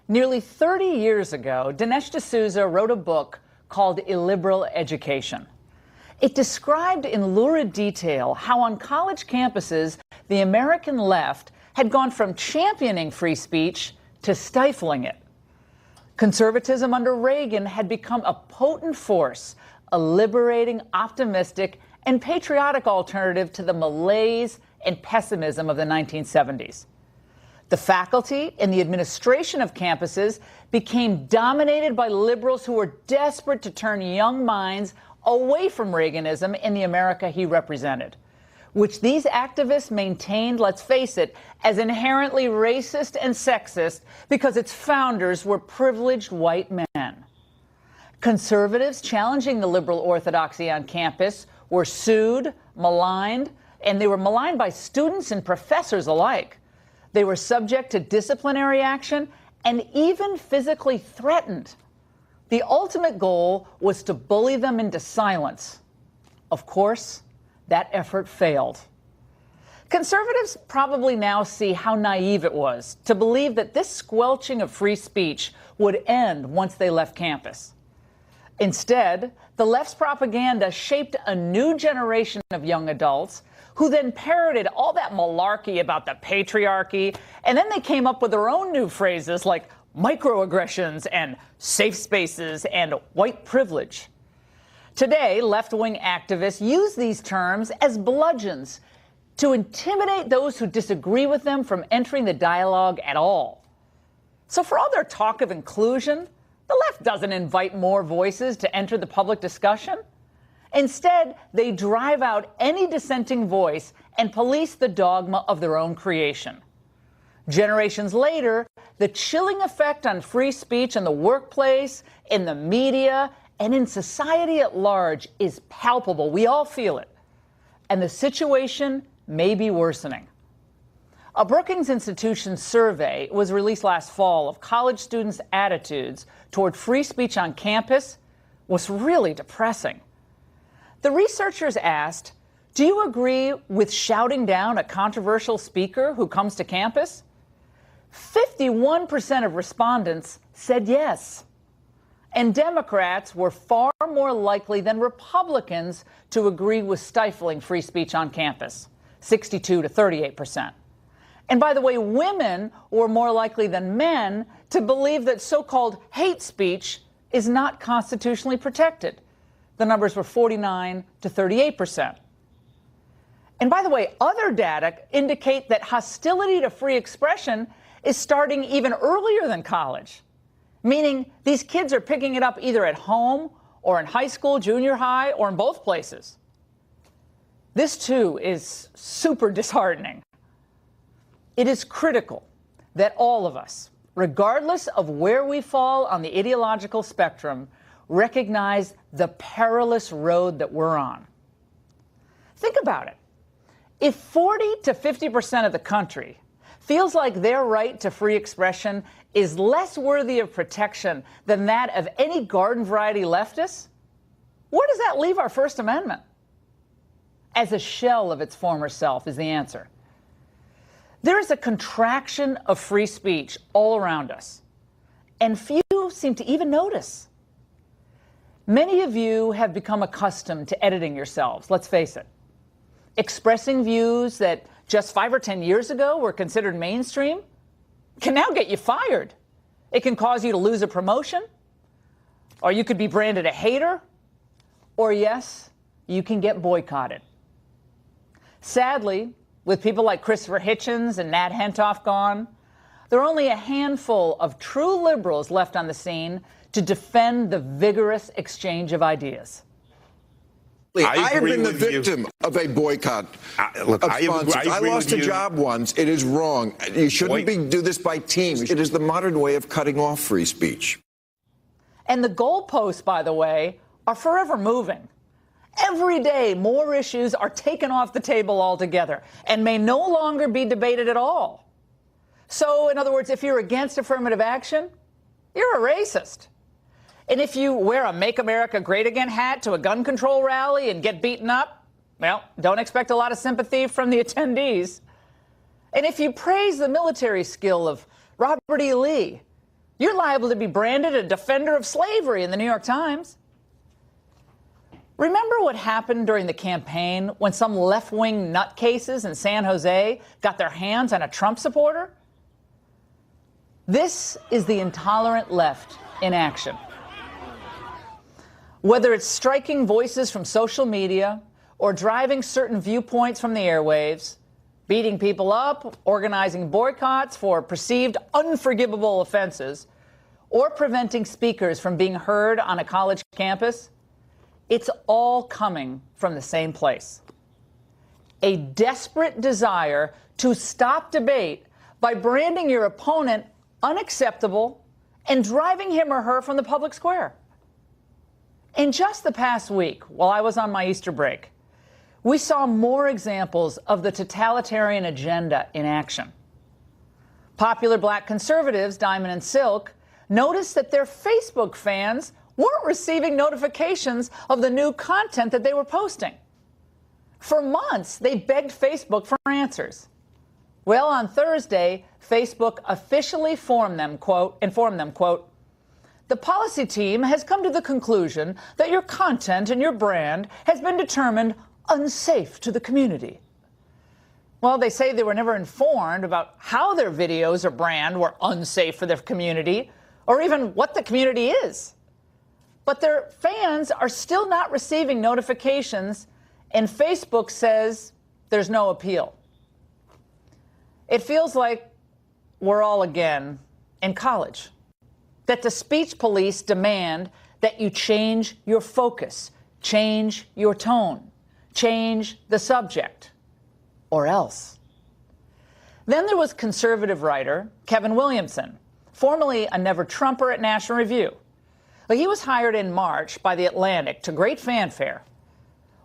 Nearly 30 years ago, Dinesh D'Souza wrote a book called Illiberal Education. It described in lurid detail how on college campuses the American left had gone from championing free speech to stifling it. Conservatism under Reagan had become a potent force, a liberating, optimistic, and patriotic alternative to the malaise and pessimism of the 1970s. The faculty and the administration of campuses became dominated by liberals who were desperate to turn young minds away from Reaganism and the America he represented, which these activists maintained, let's face it, as inherently racist and sexist because its founders were privileged white men. Conservatives challenging the liberal orthodoxy on campus were sued, maligned, and they were maligned by students and professors alike. They were subject to disciplinary action and even physically threatened. The ultimate goal was to bully them into silence. Of course, that effort failed. Conservatives probably now see how naive it was to believe that this squelching of free speech would end once they left campus. Instead, the left's propaganda shaped a new generation of young adults who then parroted all that malarkey about the patriarchy, and then they came up with their own new phrases like microaggressions and safe spaces and white privilege. Today, left-wing activists use these terms as bludgeons to intimidate those who disagree with them from entering the dialogue at all. So for all their talk of inclusion, the left doesn't invite more voices to enter the public discussion. Instead, they drive out any dissenting voice and police the dogma of their own creation. Generations later, the chilling effect on free speech in the workplace, in the media, and in society at large is palpable. We all feel it. And the situation may be worsening. A Brookings Institution survey was released last fall of college students' attitudes toward free speech on campus was really depressing. The researchers asked, do you agree with shouting down a controversial speaker who comes to campus? 51% of respondents said yes. And Democrats were far more likely than Republicans to agree with stifling free speech on campus, 62 to 38%. And by the way, women were more likely than men to believe that so-called hate speech is not constitutionally protected. The numbers were 49 to 38%. And by the way, other data indicate that hostility to free expression is starting even earlier than college, meaning these kids are picking it up either at home or in high school, junior high, or in both places. This, too, is super disheartening. It is critical that all of us, regardless of where we fall on the ideological spectrum, recognize the perilous road that we're on. Think about it. If 40 to 50% of the country feels like their right to free expression is less worthy of protection than that of any garden variety leftist, where does that leave our First Amendment? As a shell of its former self is the answer. There is a contraction of free speech all around us, and few seem to even notice. Many of you have become accustomed to editing yourselves, let's face it. Expressing views that just 5 or 10 years ago were considered mainstream can now get you fired. It can cause you to lose a promotion, or you could be branded a hater, or yes, you can get boycotted. Sadly, with people like Christopher Hitchens and Nat Hentoff gone, there are only a handful of true liberals left on the scene to defend the vigorous exchange of ideas. I have been the victim of a boycott of sponsors. I lost a job once. It is wrong. You shouldn't do this by teams. It is the modern way of cutting off free speech. And the goalposts, by the way, are forever moving. Every day, more issues are taken off the table altogether and may no longer be debated at all. So, in other words, if you're against affirmative action, you're a racist. And if you wear a Make America Great Again hat to a gun control rally and get beaten up, well, don't expect a lot of sympathy from the attendees. And if you praise the military skill of Robert E. Lee, You're liable to be branded a defender of slavery in the New York Times. Remember what happened during the campaign when some left-wing nutcases in San Jose got their hands on a Trump supporter? This is the intolerant left in action. Whether it's striking voices from social media or driving certain viewpoints from the airwaves, beating people up, organizing boycotts for perceived unforgivable offenses, or preventing speakers from being heard on a college campus, it's all coming from the same place. A desperate desire to stop debate by branding your opponent unacceptable and driving him or her from the public square. In just the past week, while I was on my Easter break, we saw more examples of the totalitarian agenda in action. Popular black conservatives, Diamond and Silk, noticed that their Facebook fans weren't receiving notifications of the new content that they were posting. For months, they begged Facebook for answers. Well, on Thursday, Facebook officially informed them, quote, "The policy team has come to the conclusion that your content and your brand has been determined unsafe to the community." Well, they say they were never informed about how their videos or brand were unsafe for their community, or even what the community is. But their fans are still not receiving notifications, and Facebook says there's no appeal. It feels like we're all again in college, that the speech police demand that you change your focus, change your tone, change the subject, or else. Then there was conservative writer Kevin Williamson, formerly a never-Trumper at National Review. He was hired in March by The Atlantic to great fanfare.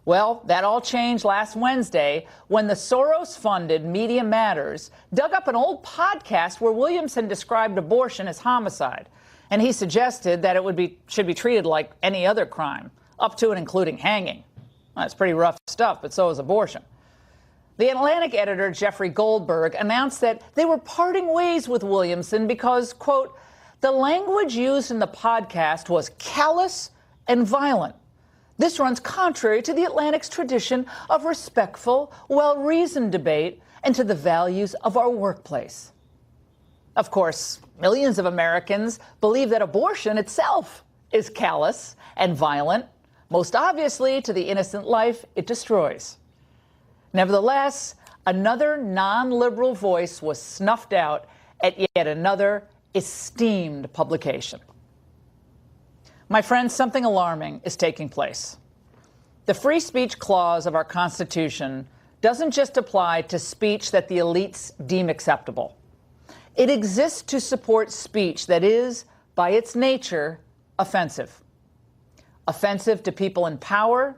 Well, that all changed last Wednesday when the Soros-funded Media Matters dug up an old podcast where Williamson described abortion as homicide, and he suggested that it should be treated like any other crime, up to and including hanging. Well, that's pretty rough stuff, but so is abortion. The Atlantic editor, Jeffrey Goldberg, announced that they were parting ways with Williamson because, quote, "the language used in the podcast was callous and violent. This runs contrary to the Atlantic's tradition of respectful, well-reasoned debate and to the values of our workplace." Of course, millions of Americans believe that abortion itself is callous and violent, most obviously to the innocent life it destroys. Nevertheless, another non-liberal voice was snuffed out at yet another esteemed publication. My friends, something alarming is taking place. The free speech clause of our Constitution doesn't just apply to speech that the elites deem acceptable. It exists to support speech that is, by its nature, offensive. Offensive to people in power,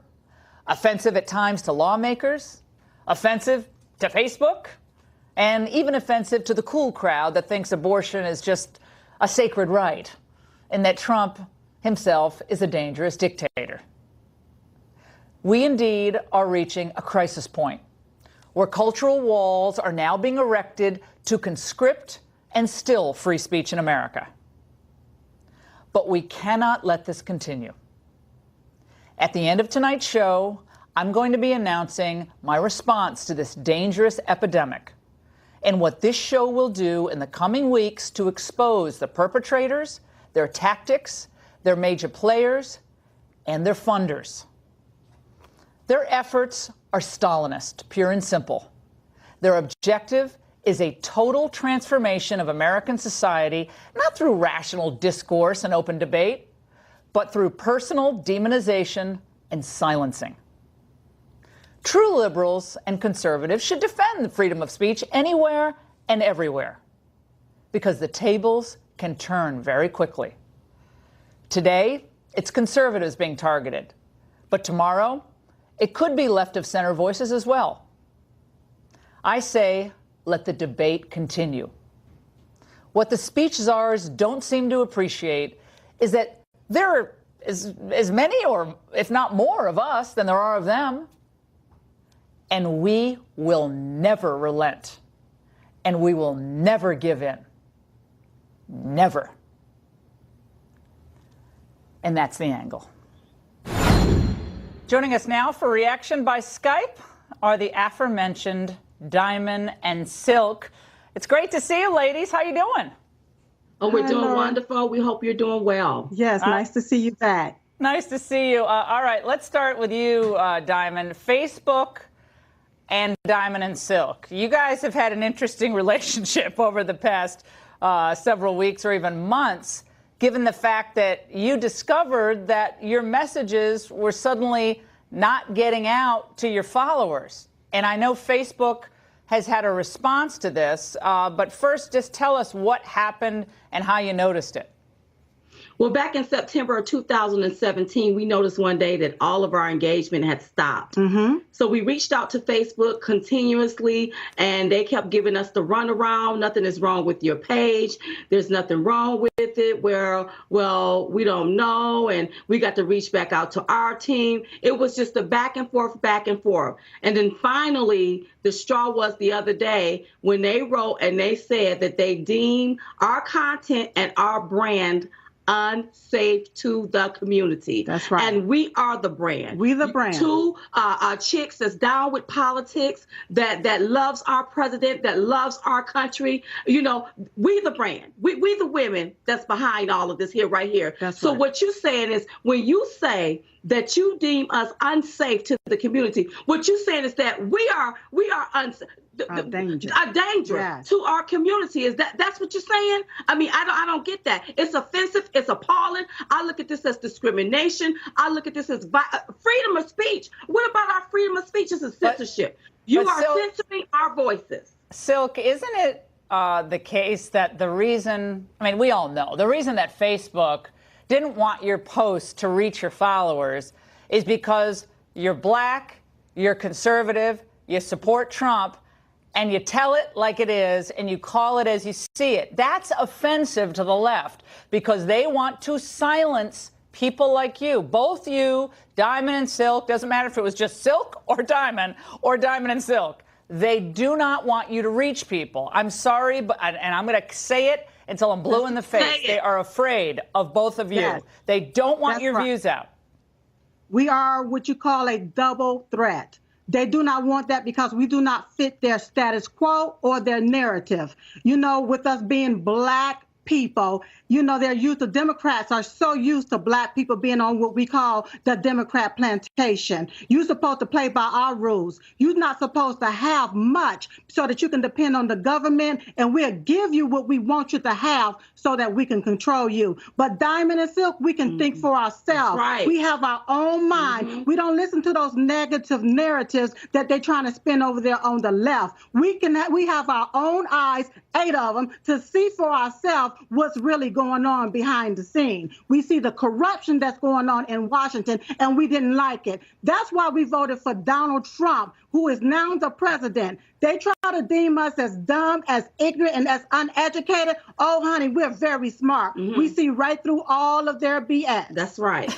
offensive at times to lawmakers, offensive to Facebook, and even offensive to the cool crowd that thinks abortion is just a sacred right, and that Trump himself is a dangerous dictator. We indeed are reaching a crisis point where cultural walls are now being erected to conscript and still free speech in America. But we cannot let this continue. At the end of tonight's show, I'm going to be announcing my response to this dangerous epidemic and what this show will do in the coming weeks to expose the perpetrators, their tactics, their major players, and their funders. Their efforts are Stalinist, pure and simple. Their objective is a total transformation of American society, not through rational discourse and open debate, but through personal demonization and silencing. True liberals and conservatives should defend the freedom of speech anywhere and everywhere, because the tables can turn very quickly. Today, it's conservatives being targeted, but tomorrow, it could be left-of-center voices as well. I say, let the debate continue. What the speech czars don't seem to appreciate is that there are as many, or if not more, of us than there are of them. And we will never relent. And we will never give in. Never. And that's the angle. Joining us now for reaction by Skype are the aforementioned Diamond and Silk. It's great to see you, ladies. How you doing? Oh, we're doing wonderful. We hope you're doing well. Yes, nice to see you back. Nice to see you. All right, let's start with you, Diamond. Facebook and Diamond and Silk. You guys have had an interesting relationship over the past several weeks or even months, given the fact that you discovered that your messages were suddenly not getting out to your followers. And I know Facebook has had a response to this, but first just tell us what happened and how you noticed it. Well, back in September of 2017, we noticed one day that all of our engagement had stopped. So we reached out to Facebook continuously, and they kept giving us the runaround. Nothing is wrong with your page. There's nothing wrong with it. Well, we don't know. And we got to reach back out to our team. It was just a back and forth, back and forth. And then finally, the straw was the other day when they wrote and they said that they deem our content and our brand unsafe to the community. That's right. And we are the brand. We the brand. Two chicks that's down with politics, that loves our president, that loves our country. You know, we the brand. We the women that's behind all of this here, right here. That's so right. what you're saying is when you say that you deem us unsafe to the community, what you're saying is that we are unsafe. Dangerous. A danger Yes. to our community. That's what you're saying? I mean, I don't get that. It's offensive. It's appalling. I look at this as discrimination. I look at this as freedom of speech. What about our freedom of speech? This is censorship. You are censoring our voices. Silk, isn't it the case that the reason, I mean, we all know, the reason that Facebook didn't want your posts to reach your followers is because you're black, you're conservative, you support Trump, and you tell it like it is, and you call it as you see it. That's offensive to the left because they want to silence people like you. Both you, Diamond and Silk, doesn't matter if it was just Silk or Diamond and Silk. They do not want you to reach people. I'm sorry, but and I'm going to say it until I'm blue in the face. They are afraid of both of you. Yes. They don't want your right. views out. We are what you call a double threat. They do not want that because we do not fit their status quo or their narrative. You know, with us being black people, you know, they're used to, Democrats are so used to black people being on what we call the Democrat plantation. You're supposed to play by our rules. You're not supposed to have much so that you can depend on the government, and we'll give you what we want you to have so that we can control you. But Diamond and Silk, we can think for ourselves. Right. We have our own mind. We don't listen to those negative narratives that they're trying to spin over there on the left. We have our own eyes, 8 of them, to see for ourselves what's really going on behind the scene. We see the corruption that's going on in Washington, and we didn't like it. That's why we voted for Donald Trump, who is now the president. They try to deem us as dumb, as ignorant, and as uneducated. Oh, honey, we're very smart. We see right through all of their BS. That's right.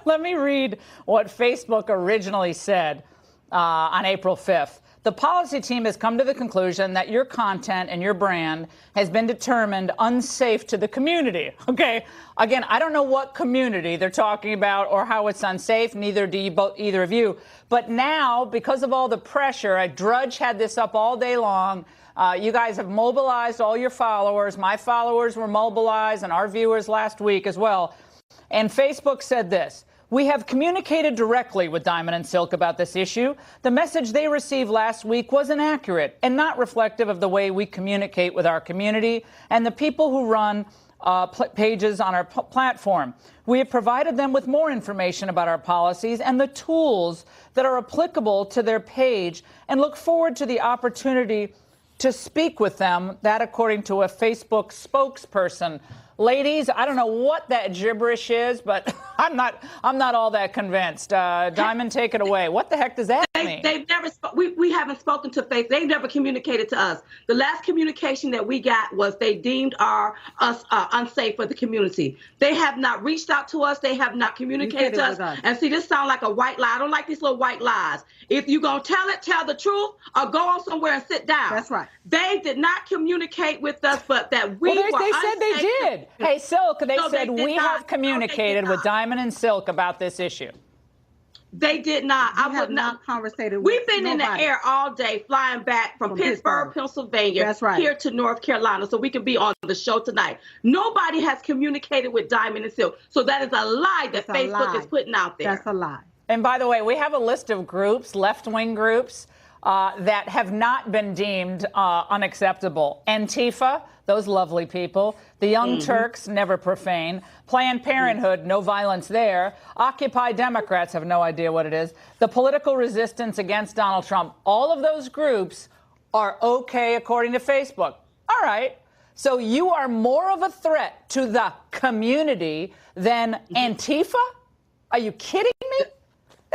Let me read what Facebook originally said on April 5th. The policy team has come to the conclusion that your content and your brand has been determined unsafe to the community. Okay. Again, I don't know what community they're talking about or how it's unsafe. Neither do either of you. But now, because of all the pressure, Drudge had this up all day long. You guys have mobilized all your followers. My followers were mobilized, and our viewers last week as well. And Facebook said this: we have communicated directly with Diamond and Silk about this issue. The message they received last week was inaccurate and not reflective of the way we communicate with our community and the people who run pages on our platform. We have provided them with more information about our policies and the tools that are applicable to their page and look forward to the opportunity to speak with them. That, according to a Facebook spokesperson. Ladies, I don't know what that gibberish is, but I'm not all that convinced. Diamond, take it away. What the heck does that mean? They've never we haven't spoken to Facebook. They've never communicated to us. The last communication that we got was they deemed us unsafe for the community. They have not reached out to us. They have not communicated to us. And see, this sounds like a white lie. I don't like these little white lies. If you're going to tell it, tell the truth, or go on somewhere and sit down. That's right. They did not communicate with us, but that we were they said they did. Hey, Silk, they No, said they did we not. have communicated No, they did with not. Diamond and Silk about this issue. They did not. We have not conversated with We've been in the nobody. air all day, flying back from Pittsburgh, Pennsylvania, That's right. here to North Carolina, so we can be on the show tonight. Nobody has communicated with Diamond and Silk, so that is a lie that Facebook is putting out there. That's a lie. And by the way, we have a list of groups, left-wing groups, that have not been deemed unacceptable. Antifa, those lovely people. The Young Turks, never profane. Planned Parenthood, no violence there. Occupy Democrats, have no idea what it is. The political resistance against Donald Trump. All of those groups are okay according to Facebook. All right. So you are more of a threat to the community than Antifa? Are you kidding me?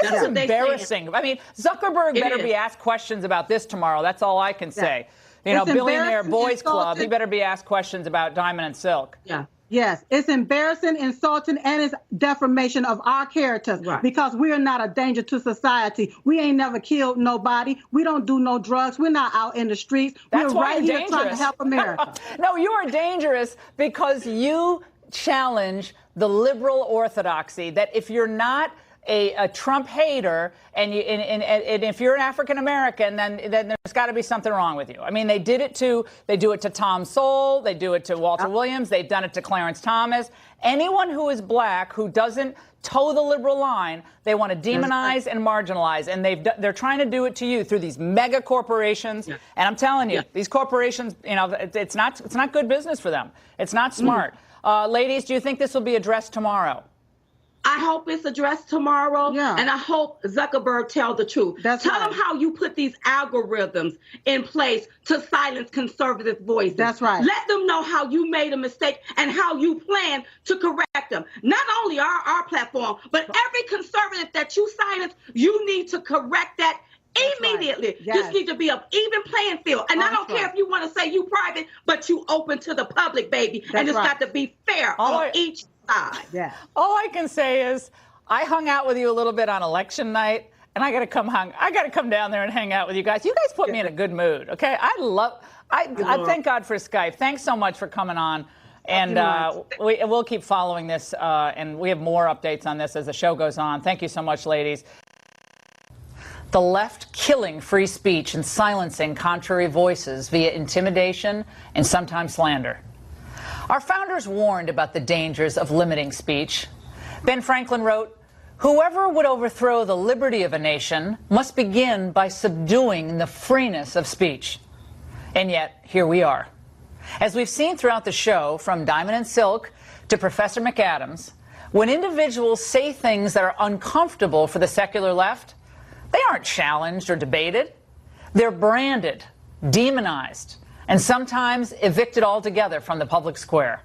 This is embarrassing. I mean, Zuckerberg better be asked questions about this tomorrow. That's all I can say. You know, Billionaire Boys Club, he better be asked questions about Diamond and Silk. Yeah. Yes, it's embarrassing, insulting, and it's defamation of our characters because we are not a danger to society. We ain't never killed nobody. We don't do no drugs. We're not out in the streets. That's We're right here trying to help America. No, you are dangerous because you challenge the liberal orthodoxy that if you're not a Trump hater and if you're an African American, then there's got to be something wrong with you. I mean, they do it to Tom Sowell, they do it to Walter Williams, they've done it to Clarence Thomas. Anyone who is black who doesn't toe the liberal line, they want to demonize and marginalize, and they're trying to do it to you through these mega corporations. And I'm telling you, these corporations, you know, it's not good business for them. It's not smart. Ladies, do you think this will be addressed tomorrow? I hope it's addressed tomorrow, and I hope Zuckerberg tell the truth. Tell them how you put these algorithms in place to silence conservative voices. That's right. Let them know how you made a mistake and how you plan to correct them. Not only our platform, but every conservative that you silence, you need to correct that immediately. This needs to be an even playing field. And I don't care if you want to say you private, but you open to the public, baby. And it's got to be fair on each side. All I can say is I hung out with you a little bit on election night, and I got to come down there and hang out with you guys. You guys put me in a good mood. Okay. I thank God for Skype. Thanks so much for coming on. And we'll keep following this, and we have more updates on this as the show goes on. Thank you so much, ladies. The left killing free speech and silencing contrary voices via intimidation and sometimes slander. Our founders warned about the dangers of limiting speech. Ben Franklin wrote, "Whoever would overthrow the liberty of a nation must begin by subduing the freeness of speech." And yet, here we are. As we've seen throughout the show, from Diamond and Silk to Professor McAdams, when individuals say things that are uncomfortable for the secular left, they aren't challenged or debated. They're branded, demonized, and sometimes evicted altogether from the public square.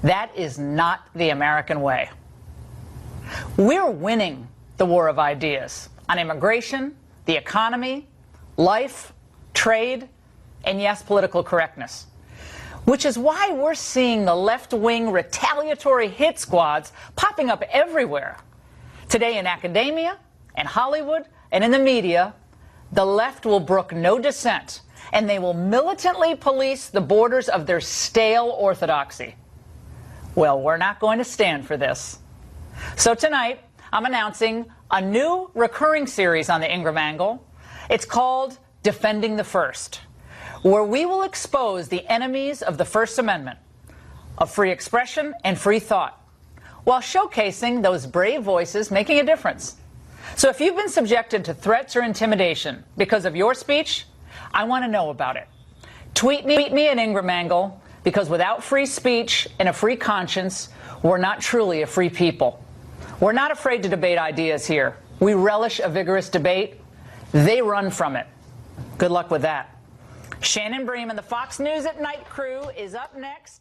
That is not the American way. We're winning the war of ideas on immigration, the economy, life, trade, and yes, political correctness. Which is why we're seeing the left-wing retaliatory hit squads popping up everywhere. Today in academia, in Hollywood, and in the media, the left will brook no dissent, and they will militantly police the borders of their stale orthodoxy. Well, we're not going to stand for this. So tonight, I'm announcing a new recurring series on the Ingraham Angle. It's called Defending the First, where we will expose the enemies of the First Amendment, of free expression and free thought, while showcasing those brave voices making a difference. So if you've been subjected to threats or intimidation because of your speech, I want to know about it. Tweet me at Ingraham Angle, because without free speech and a free conscience, we're not truly a free people. We're not afraid to debate ideas here. We relish a vigorous debate. They run from it. Good luck with that. Shannon Bream and the Fox News at Night crew is up next.